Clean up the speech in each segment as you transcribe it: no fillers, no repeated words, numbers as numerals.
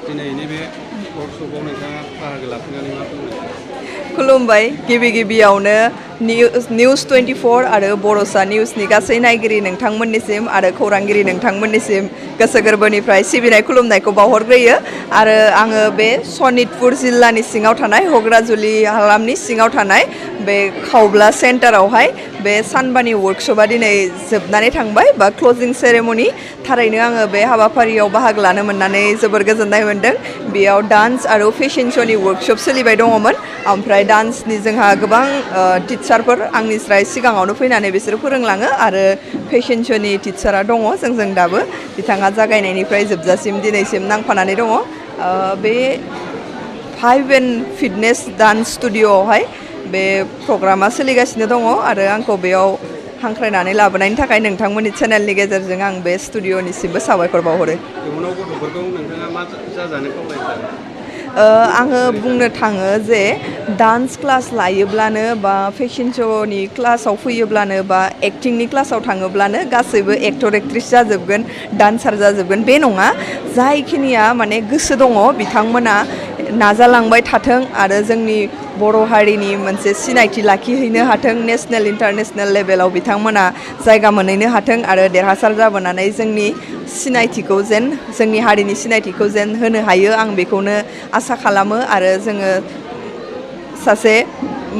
दिनैनि बे वर्कशपआव नोंथाङा बाहागो लाफैनानै मा बुंनो? खुलुमबाय गिबियावनो निउस 24 आरो बर'सा निउसनि गासै नायगिरि नोंथांमोननिसिम आरो खौरांगिरि नोंथांमोननिसिम गोसो गोरबोनिफ्राय सिबिनाय खुलुमनायखौ बावहरग्रोयो आरो आङो बे सनितपुर जिल्लानि सिङाव थानाय हग्राजुलि हालामनि सिङाव थानाय बे खावब्ला सेन्टारावहाय बे सानबानि वर्कशपआ दिनै जोबनानै थांबाय बा क्लजिं सेरेमनि थारैनो आङो बे हाबाफारियाव बाहागो लानो मोननानै जोबोर गोजोननाय मोन्दों। बेयाव डान्स आरो फेशन श'नि वर्कशप सोलिबाय दङमोन ओमफ्राय डान्सनि जोंहा गोबां टिचारफोर आंनिफ्राय सिगाङावनो फैनानै बिसोरो फोरोंलाङो आरो फेशन श'नि टिचारा दङ जोंजों दाबो बिथाङा जागायनायनिफ्राय जोबजासिम दिनैसिम नांफानानै दङ। बे फाइभ एन्ड फिटनेस डान्स स्टुडिअ'आवहाय बे प्रग्रामा सोलिगासिनो दङ आरो आंखौ बेयाव हांख्रायनानै लाबोनायनि थाखाय नोंथांमोननि चेनेलनि गेजेरजों आं बे स्टुडिअ'निसिमबो साबायखर बावहरो। इयुनाव गथ'फोरखौ नोंथाङा मा जाजानो खावलायदों? आङो बुंनो थाङो जे डान्स क्लास लायोब्लानो बा फेशन श'नि क्लासाव फैयोब्लानो बा एक्टिंनि क्लासाव थाङोब्लानो गासैबो एक्टर एक्ट्रिस जाजोबगोन डान्सार जाजोबगोन बे नङा। जायखिनिया माने गोसो दङ बिथांमोना नाजालांबाय थाथों आरो जोंनि बर' हारिनि मोनसे सिनायथि लाखिहैनो हाथों नेसनेल इन्टारनेसनेल लेभेलाव बिथांमोना जायगा मोनहैनो हाथों आरो देरहासार जाबोनानै जोंनि सिनायथिखौ जेन जोंनि हारिनि सिनायथिखौ जेन होनो हायो आं बेखौनो आसा खालामो आरो जोङो सासे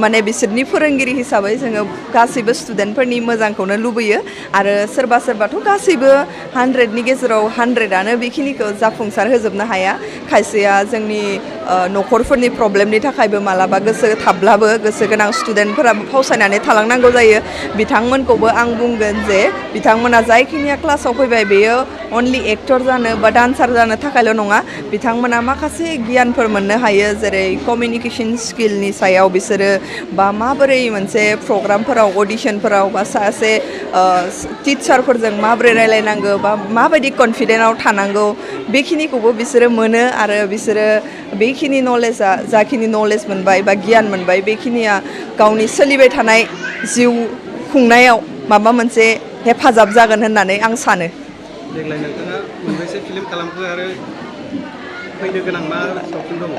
माने बिसोरनि फोरोंगिरि हिसाबै जोङो गासैबो स्टुडेन्टफोरनि मोजांखौनो लुबैयो आरो सोरबाथ' गासैबो 100नि गेजेराव 100आनो बेखिनिखौ जाफुंसार होजोबनो हाया। खायसेया जोंनि न'खरफोरनि प्रब्लेमनि थाखायबो मालाबा गोसो थाब्लाबो गोसो गोनां स्टुडेन्टफोराबो फावसायनानै थालांनांगौ जायो। बिथांमोनखौबो आं बुंगोन जे बिथांमोना जायखिनिया क्लासाव फैबाय बेयो अनलि एक्टर जानो बा डान्सार जानो थाखायल' नङा। बिथांमोना माखासे गियानफोर मोननो हायो जेरै कमिउनिकेसन स्किलनि सायाव बिसोरो बा माबोरै मोनसे प्रग्रामफोराव अडिशनफोराव बा सासे टिचारफोरजों माबोरै रायलायनांगौ बा माबायदि कनफिडेन्टआव थानांगौ बेखिनिखौबो बिसोरो मोनो आरो बिसोरो बेखिनि नलेजआ जाखिनि नलेज मोनबाय बा गियान मोनबाय बेखिनिया गावनि सोलिबाय थानाय जिउ खुंनायाव माबा मोनसे हेफाजाब जागोन होननानै आं सानो। देग्लाय नोंथाङा मोनबेसे फिल्म खालामखो आरो फैनो गोनां मा सावथुन दङ?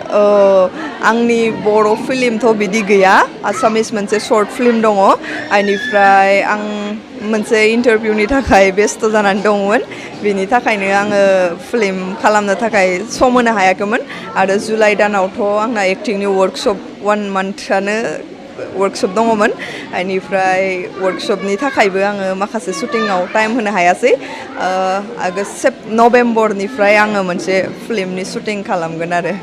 आंनि बर' फिल्मथ' बिदि गैया आसामिस मोनसे सर्ट फिल्म दङ बेनिफ्राय आं मोनसे इन्टारभिउनि थाखाय बेस्थ' जानानै दंमोन बेनि थाखायनो आङो फिल्म खालामनो थाखाय सम होनो हायाखैमोन आरो जुलाइ दानावथ' आंना एक्टिंनि वर्कशप 1 मान्थआनो वर्कशप दङमोन बेनिफ्राय वर्कशपनि थाखायबो आङो माखासे शुटिंआव टाइम होनो हायासै। नभेम्बरनिफ्राय आङो मोनसे फिल्मनि शुटिं खालामगोन आरो।